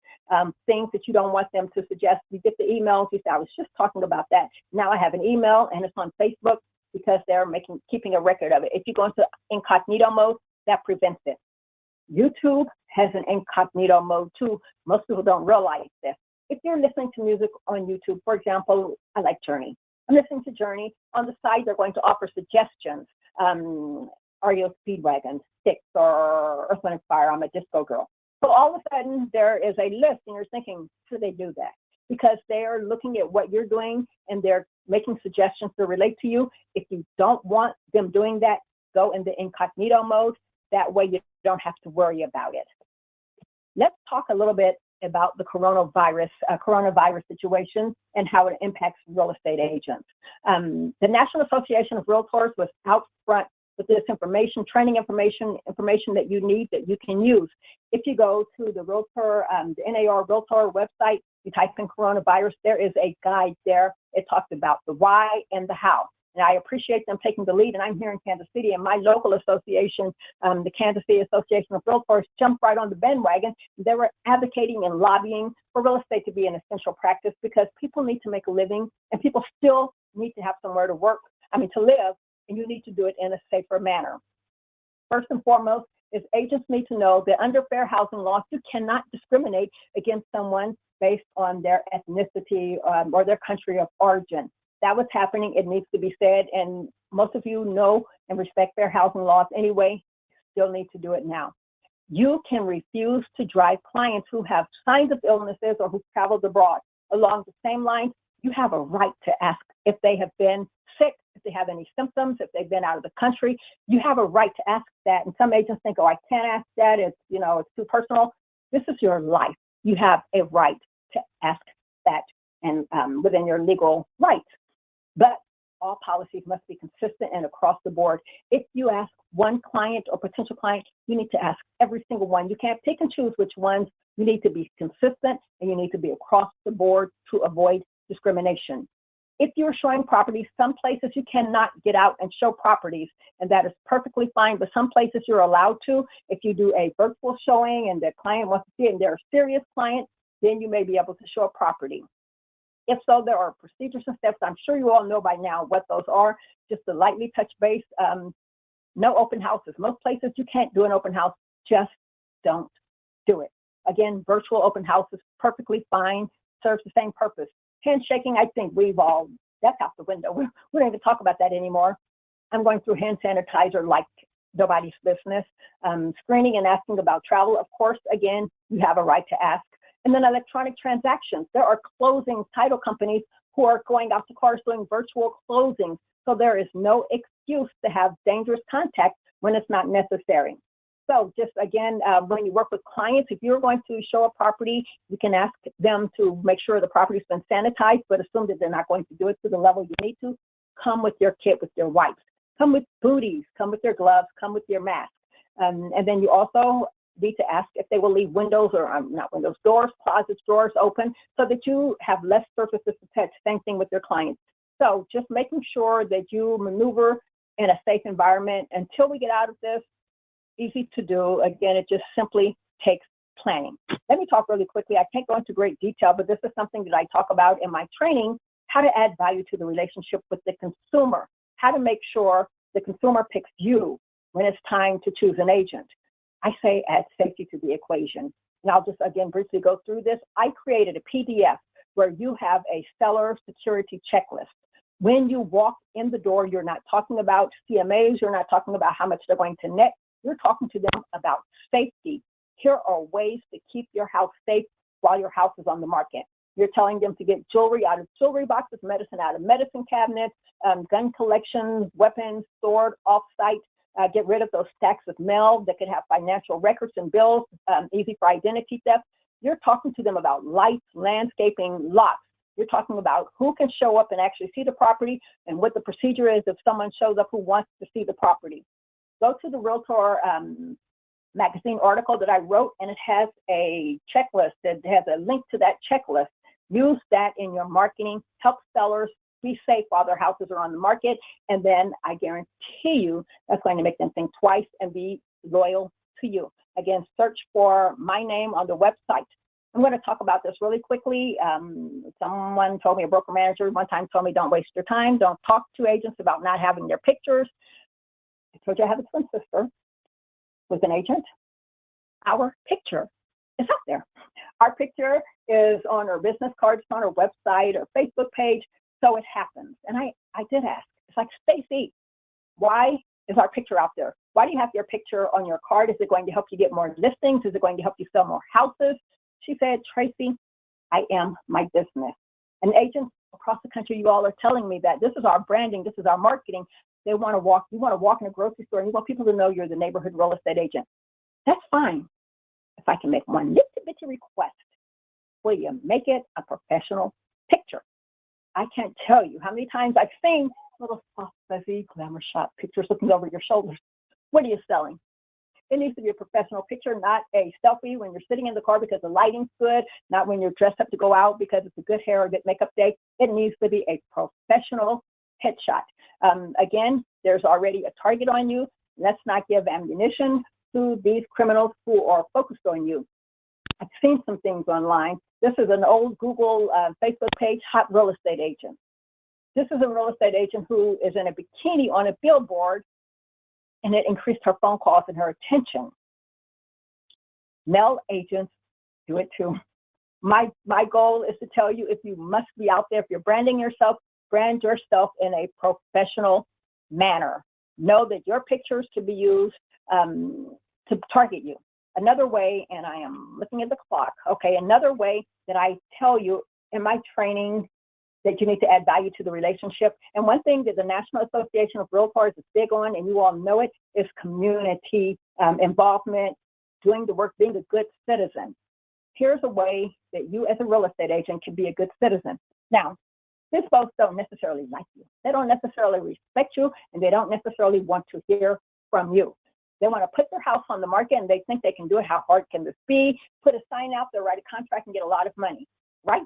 things that you don't want them to suggest. You get the emails, you say, I was just talking about that. Now I have an email and it's on Facebook because they're keeping a record of it. If you go into incognito mode, that prevents it. YouTube has an incognito mode too. Most people don't realize this. If you're listening to music on YouTube, for example, I like Journey. I'm listening to Journey. On the side, they're going to offer suggestions. REO Speedwagon, Styx, or Earth, Wind & Fire. I'm a disco girl. So all of a sudden, there is a list, and you're thinking, should they do that? Because they are looking at what you're doing, and they're making suggestions to relate to you. If you don't want them doing that, go in the incognito mode. That way, you don't have to worry about it. Let's talk a little bit about the coronavirus situation and how it impacts real estate agents. The National Association of Realtors was out front with this information, training information that you need that you can use. If you go to the the NAR Realtor website, you type in coronavirus, there is a guide there. It talks about the why and the how. And I appreciate them taking the lead. And I'm here in Kansas City, and my local association, the Kansas City Association of Realtors, jumped right on the bandwagon. They were advocating and lobbying for real estate to be an essential practice because people need to make a living, and people still need to have somewhere to live, and you need to do it in a safer manner. First and foremost is agents need to know that under fair housing laws, you cannot discriminate against someone based on their ethnicity or their country of origin. That was happening. It needs to be said, and most of you know and respect fair housing laws anyway. Still need to do it now. You can refuse to drive clients who have signs of illnesses or who traveled abroad. Along the same lines, you have a right to ask if they have been sick, if they have any symptoms, if they've been out of the country. You have a right to ask that. And some agents think, oh, I can't ask that. It's too personal. This is your life. You have a right to ask that and within your legal rights. But all policies must be consistent and across the board. If you ask one client or potential client, you need to ask every single one. You can't pick and choose which ones. You need to be consistent, and you need to be across the board to avoid discrimination. If you're showing properties, some places you cannot get out and show properties, and that is perfectly fine, but some places you're allowed to. If you do a virtual showing and the client wants to see it and they're a serious client, then you may be able to show a property. If so, there are procedures and steps. I'm sure you all know by now what those are. Just to lightly touch base, no open houses. Most places you can't do an open house. Just don't do it. Again, virtual open house is perfectly fine, serves the same purpose. Handshaking, I think that's out the window. We don't even talk about that anymore. I'm going through hand sanitizer like nobody's business. Screening and asking about travel, of course, again, you have a right to ask. And then electronic transactions. There are closing title companies who are going out to cars doing virtual closings. So there is no excuse to have dangerous contact when it's not necessary. So just again, when you work with clients, if you're going to show a property, you can ask them to make sure the property's been sanitized, but assume that they're not going to do it to the level you need to. Come with your kit, with your wipes. Come with booties, come with your gloves, come with your mask. And then you also need to ask if they will leave windows or not windows, doors, closets, drawers open so that you have less surfaces to touch. Same thing with your clients. So just making sure that you maneuver in a safe environment until we get out of this. Easy to do. Again, it just simply takes planning. Let me talk really quickly. I can't go into great detail, but this is something that I talk about in my training, how to add value to the relationship with the consumer, how to make sure the consumer picks you when it's time to choose an agent. I say add safety to the equation. And I'll just, again, briefly go through this. I created a PDF where you have a seller security checklist. When you walk in the door, you're not talking about CMAs, you're not talking about how much they're going to net. You're talking to them about safety. Here are ways to keep your house safe while your house is on the market. You're telling them to get jewelry out of jewelry boxes, medicine out of medicine cabinets, gun collections, weapons stored off-site. Get rid of those stacks of mail that could have financial records and bills, easy for identity theft. You're talking to them about lights, landscaping, locks. You're talking about who can show up and actually see the property and what the procedure is if someone shows up who wants to see the property. Go to the Realtor magazine article that I wrote, and it has a checklist that has a link to that checklist. Use that in your marketing. Help sellers be safe while their houses are on the market, and then I guarantee you that's going to make them think twice and be loyal to you. Again, search for my name on the website. I'm going to talk about this really quickly. Someone told me, a broker manager one time told me, don't waste your time. Don't talk to agents about not having their pictures. I told you I have a twin sister who's an agent. Our picture is out there. Our picture is on her business cards, on her website or Facebook page. So it happens. And I did ask. It's like, Stacey, why is our picture out there? Why do you have your picture on your card? Is it going to help you get more listings? Is it going to help you sell more houses? She said, Tracey, I am my business. And agents across the country, you all are telling me that this is our branding, this is our marketing. They want to walk, you want to walk in a grocery store and you want people to know you're the neighborhood real estate agent. That's fine. If I can make one little bitty request, will you make it a professional picture? I can't tell you how many times I've seen little soft, fuzzy, glamour shot pictures looking over your shoulders. What are you selling? It needs to be a professional picture, not a selfie when you're sitting in the car because the lighting's good, not when you're dressed up to go out because it's a good hair or good makeup day. It needs to be a professional headshot. Again, there's already a target on you. Let's not give ammunition to these criminals who are focused on you. I've seen some things online. This is an old Google Facebook page, Hot Real Estate Agent. This is a real estate agent who is in a bikini on a billboard, and it increased her phone calls and her attention. Male agents do it too. My goal is to tell you, if you must be out there, if you're branding yourself, brand yourself in a professional manner. Know that your pictures can be used to target you. Another way, and I am looking at the clock, okay, another way that I tell you in my training that you need to add value to the relationship. And one thing that the National Association of Realtors is big on, and you all know it, is community involvement, doing the work, being a good citizen. Here's a way that you as a real estate agent can be a good citizen. Now, these folks don't necessarily like you. They don't necessarily respect you, and they don't necessarily want to hear from you. They want to put their house on the market, and they think they can do it. How hard can this be? Put a sign out there, write a contract, and get a lot of money, right?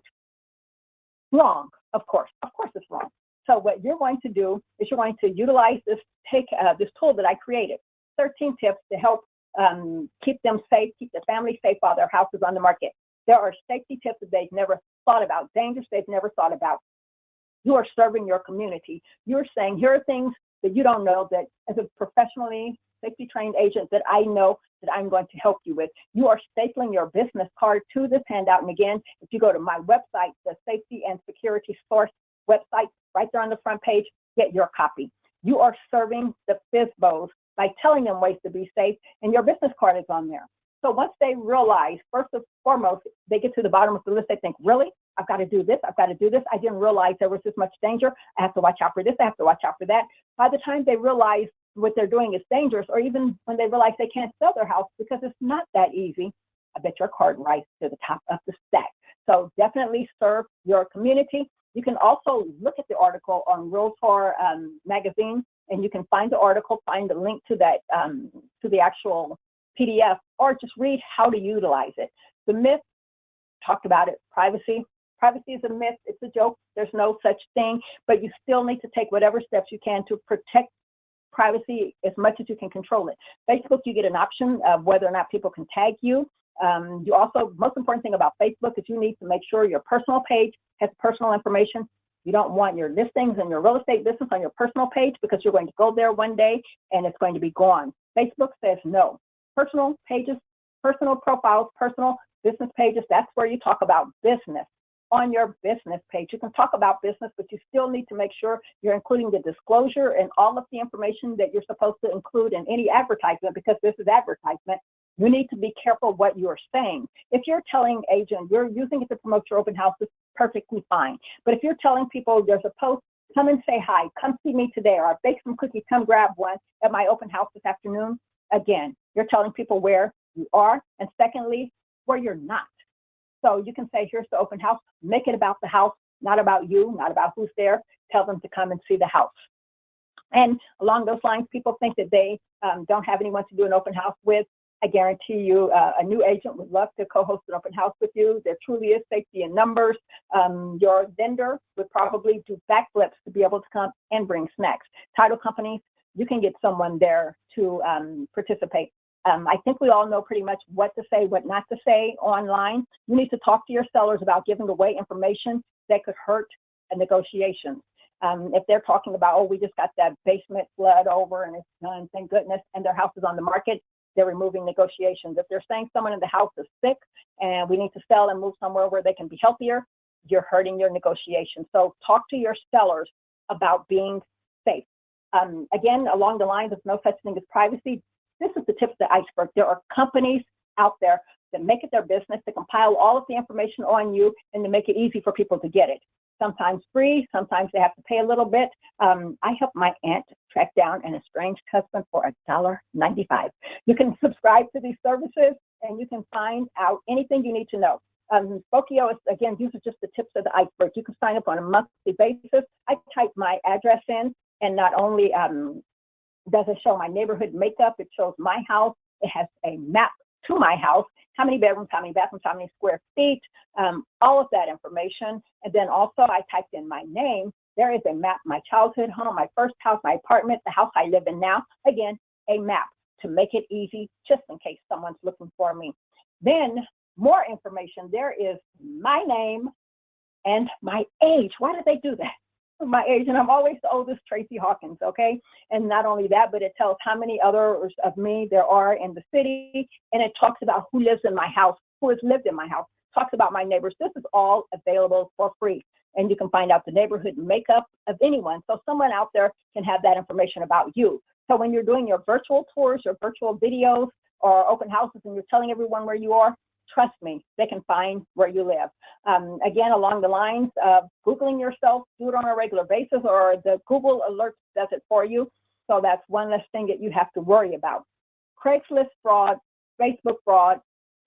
Wrong. Of course it's wrong. So what you're going to do is you're going to utilize this tool that I created, 13 tips to help keep them safe, keep the family safe while their house is on the market. There are safety tips that they've never thought about, dangers they've never thought about. You are serving your community. You're saying, here are things that you don't know that as a professionally safety trained agent that I know that I'm going to help you with. You are stapling your business card to this handout. And again, if you go to my website, the Safety and Security Source website, right there on the front page, get your copy. You are serving the FISBOs by telling them ways to be safe, and your business card is on there. So once they realize, first and foremost, they get to the bottom of the list, they think, really? I've got to do this. I've got to do this. I didn't realize there was this much danger. I have to watch out for this. I have to watch out for that. By the time they realize what they're doing is dangerous, or even when they realize they can't sell their house because it's not that easy, I bet your card rises to the top of the stack. So definitely serve your community. You can also look at the article on Realtor magazine, and you can find the article, find the link to that, to the actual PDF, or just read how to utilize it. The myth, talked about it, privacy. Privacy is a myth, it's a joke, there's no such thing, but you still need to take whatever steps you can to protect privacy as much as you can control it. Facebook, you get an option of whether or not people can tag you. You also, most important thing about Facebook is you need to make sure your personal page has personal information. You don't want your listings and your real estate business on your personal page because you're going to go there one day and it's going to be gone. Facebook says no. Personal pages, personal profiles, personal business pages, that's where you talk about business. On your business page, you can talk about business, but you still need to make sure you're including the disclosure and all of the information that you're supposed to include in any advertisement, because this is advertisement. You need to be careful what you're saying. If you're telling agent, you're using it to promote your open houses, perfectly fine. But if you're telling people there's a post, come and say hi, come see me today, or I baked some cookies, come grab one at my open house this afternoon, again, you're telling people where you are, and secondly, where you're not. So you can say, here's the open house, make it about the house, not about you, not about who's there, tell them to come and see the house. And along those lines, people think that they don't have anyone to do an open house with. I guarantee you a new agent would love to co-host an open house with you. There truly is safety in numbers. Your vendor would probably do backflips to be able to come and bring snacks. Title companies, you can get someone there to participate. I think we all know pretty much what to say, what not to say online. You need to talk to your sellers about giving away information that could hurt a negotiation. If they're talking about, oh, we just got that basement flood over and it's done, thank goodness, and their house is on the market, they're removing negotiations. If they're saying someone in the house is sick and we need to sell and move somewhere where they can be healthier, you're hurting your negotiation. So talk to your sellers about being safe. Again, along the lines of no such thing as privacy, this is the tip of the iceberg. There are companies out there that make it their business to compile all of the information on you and to make it easy for people to get it. Sometimes free, sometimes they have to pay a little bit. I helped my aunt track down an estranged husband for $1.95. You can subscribe to these services and you can find out anything you need to know. Spokio is, again, these are just the tips of the iceberg. You can sign up on a monthly basis. I type my address in, and not only does it show my neighborhood makeup, it shows my house. It has a map to my house, how many bedrooms, how many bathrooms, how many square feet, all of that information. And then also I typed in my name. There is a map, my childhood home, my first house, my apartment, the house I live in now. Again, a map to make it easy, just in case someone's looking for me. Then more information, there is my name and my age. Why did they do that? My age, and I'm always the oldest, Tracey Hawkins, okay? And not only that, but it tells how many others of me there are in the city, and it talks about who lives in my house, who has lived in my house, talks about my neighbors. This is all available for free, and you can find out the neighborhood makeup of anyone, so someone out there can have that information about you. So when you're doing your virtual tours or virtual videos or open houses and you're telling everyone where you are, trust me, they can find where you live. Again, along the lines of Googling yourself, do it on a regular basis, or the Google Alerts does it for you. So that's one less thing that you have to worry about. Craigslist fraud, Facebook fraud,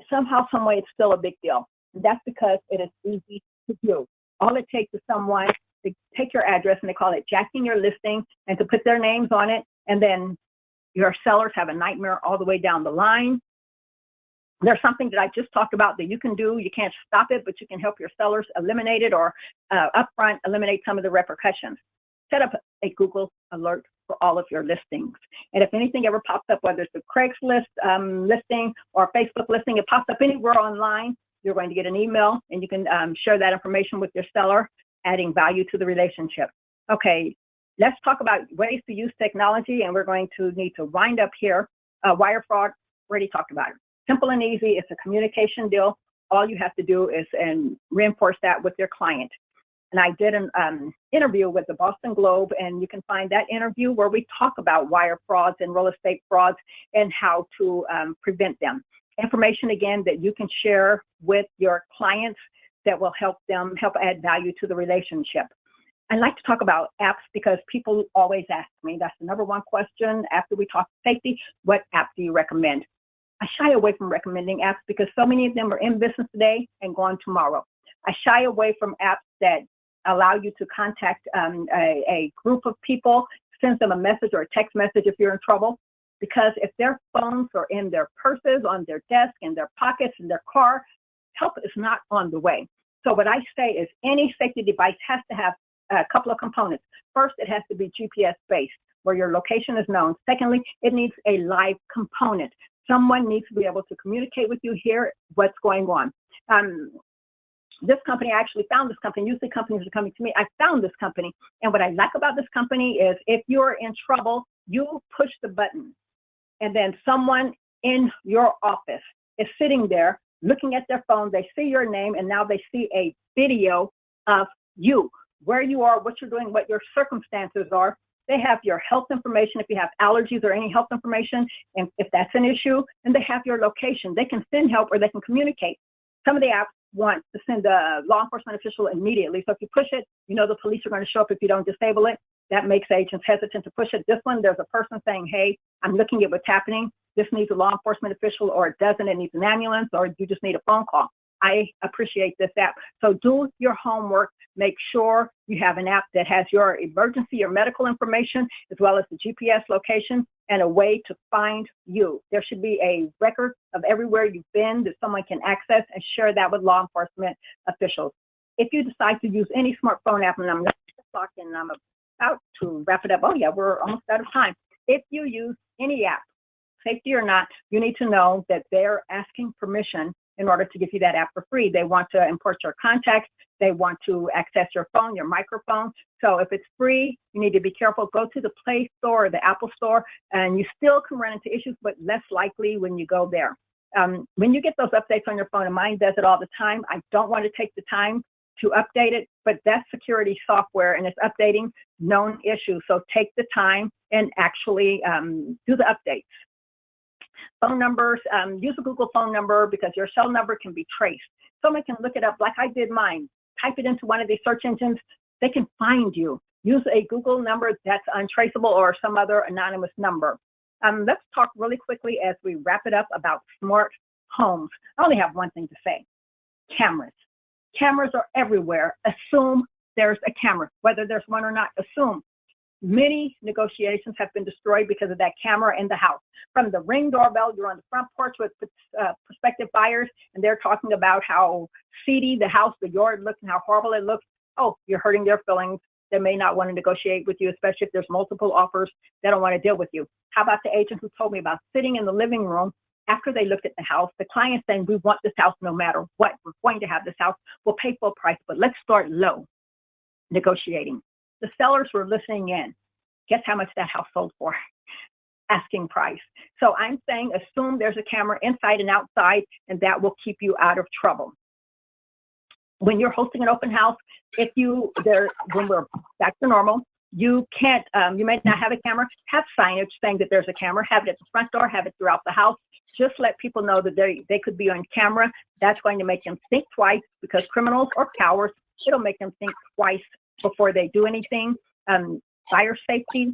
somehow, some way, it's still a big deal. And that's because it is easy to do. All it takes is someone to take your address, and they call it jacking your listing, and to put their names on it. And then your sellers have a nightmare all the way down the line. There's something that I just talked about that you can do. You can't stop it, but you can help your sellers eliminate it, or upfront eliminate some of the repercussions. Set up a Google alert for all of your listings. And if anything ever pops up, whether it's a Craigslist listing or a Facebook listing, it pops up anywhere online, you're going to get an email, and you can share that information with your seller, adding value to the relationship. Okay, let's talk about ways to use technology, and we're going to need to wind up here. Wire fraud, already talked about it. Simple and easy. It's a communication deal. All you have to do is reinforce that with your client. And I did an interview with the Boston Globe, and you can find that interview where we talk about wire frauds and real estate frauds and how to prevent them. Information, again, that you can share with your clients that will help add value to the relationship. I like to talk about apps because people always ask me, that's the number one question after we talk safety, what app do you recommend? I shy away from recommending apps because so many of them are in business today and gone tomorrow. I shy away from apps that allow you to contact a group of people, send them a message or a text message if you're in trouble, because if their phones are in their purses, on their desk, in their pockets, in their car, help is not on the way. So what I say is any safety device has to have a couple of components. First, it has to be GPS based, where your location is known. Secondly, it needs a live component. Someone needs to be able to communicate with you, hear what's going on. This company, I actually found this company. Usually companies are coming to me. I found this company. And what I like about this company is if you're in trouble, you push the button. And then someone in your office is sitting there looking at their phone. They see your name, and now they see a video of you, where you are, what you're doing, what your circumstances are. They have your health information, if you have allergies or any health information, and if that's an issue, and they have your location. They can send help or they can communicate. Some of the apps want to send a law enforcement official immediately. So if you push it, you know the police are going to show up if you don't disable it. That makes agents hesitant to push it. This one, there's a person saying, hey, I'm looking at what's happening. This needs a law enforcement official, or it doesn't. It needs an ambulance, or you just need a phone call. I appreciate this app. So do your homework. Make sure you have an app that has your emergency or medical information, as well as the GPS location and a way to find you. There should be a record of everywhere you've been that someone can access and share that with law enforcement officials. If you decide to use any smartphone app, and I'm not talking, I'm about to wrap it up. Oh yeah, we're almost out of time. If you use any app, safety or not, you need to know that they're asking permission in order to give you that app for free. They want to import your contacts. They want to access your phone, your microphone. So if it's free, you need to be careful. Go to the Play Store or the Apple Store, and you still can run into issues, but less likely when you go there. When you get those updates on your phone, and mine does it all the time, I don't want to take the time to update it, but that's security software and it's updating known issues. So take the time and actually do the updates. Phone numbers, use a Google phone number because your cell number can be traced. Someone can look it up like I did mine. Type it into one of these search engines, they can find you. Use a Google number that's untraceable or some other anonymous number. Let's talk really quickly as we wrap it up about smart homes. I only have one thing to say. Cameras. Cameras are everywhere. Assume there's a camera. Whether there's one or not, assume. Many negotiations have been destroyed because of that camera in the house. From the Ring doorbell, you're on the front porch with prospective buyers, and they're talking about how seedy the house, the yard looks, and how horrible it looks. Oh, you're hurting their feelings. They may not want to negotiate with you, especially if there's multiple offers. They don't want to deal with you. How about the agent who told me about sitting in the living room after they looked at the house, the client saying, we want this house no matter what. We're going to have this house. We'll pay full price, but let's start low, negotiating. The sellers were listening in. Guess how much that house sold for? Asking price. So I'm saying assume there's a camera inside and outside, and that will keep you out of trouble. When you're hosting an open house, when we're back to normal, you can't, you may not have a camera, have signage saying that there's a camera, have it at the front door, have it throughout the house. Just let people know that they could be on camera. That's going to make them think twice, because criminals are cowards. It'll make them think twice before they do anything. Buyer safety,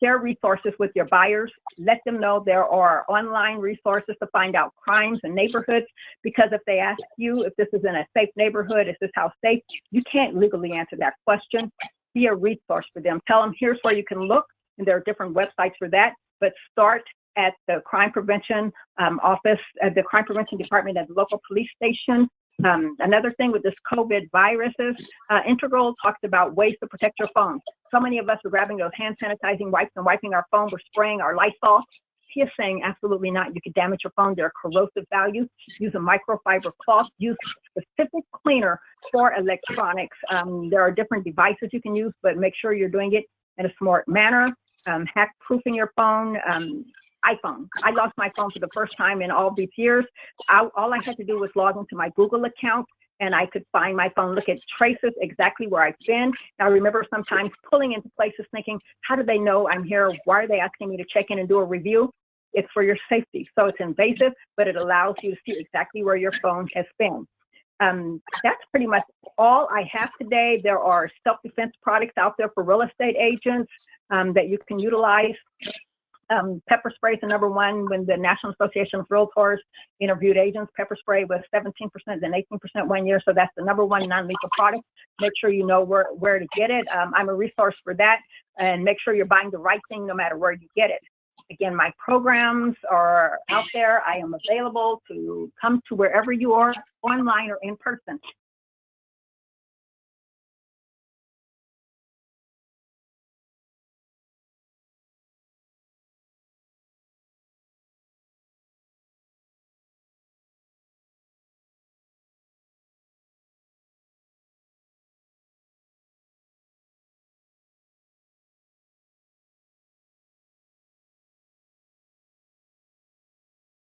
share resources with your buyers. Let them know there are online resources to find out crimes in neighborhoods, because if they ask you if this is in a safe neighborhood, is this house safe, you can't legally answer that question. Be a resource for them. Tell them here's where you can look, and there are different websites for that, but start at the crime prevention office, the crime prevention department at the local police station. Another thing with this COVID viruses, Integral talks about ways to protect your phone. So many of us are grabbing those hand sanitizing wipes and wiping our phone. We're spraying our Lysol. He is saying absolutely not. You could damage your phone. There are corrosive values. Use a microfiber cloth. Use specific cleaner for electronics. There are different devices you can use, but make sure you're doing it in a smart manner. Hack proofing your phone. iPhone. I lost my phone for the first time in all these years. All I had to do was log into my Google account and I could find my phone, look at traces, exactly where I've been. And I remember sometimes pulling into places thinking, how do they know I'm here? Why are they asking me to check in and do a review? It's for your safety. So it's invasive, but it allows you to see exactly where your phone has been. That's pretty much all I have today. There are self-defense products out there for real estate agents that you can utilize. Pepper spray is the number one. When the National Association of Realtors interviewed agents, pepper spray was 17%, then 18% 1 year. So that's the number one non-lethal product. Make sure you know where to get it. I'm a resource for that. And make sure you're buying the right thing no matter where you get it. Again, my programs are out there. I am available to come to wherever you are, online or in person.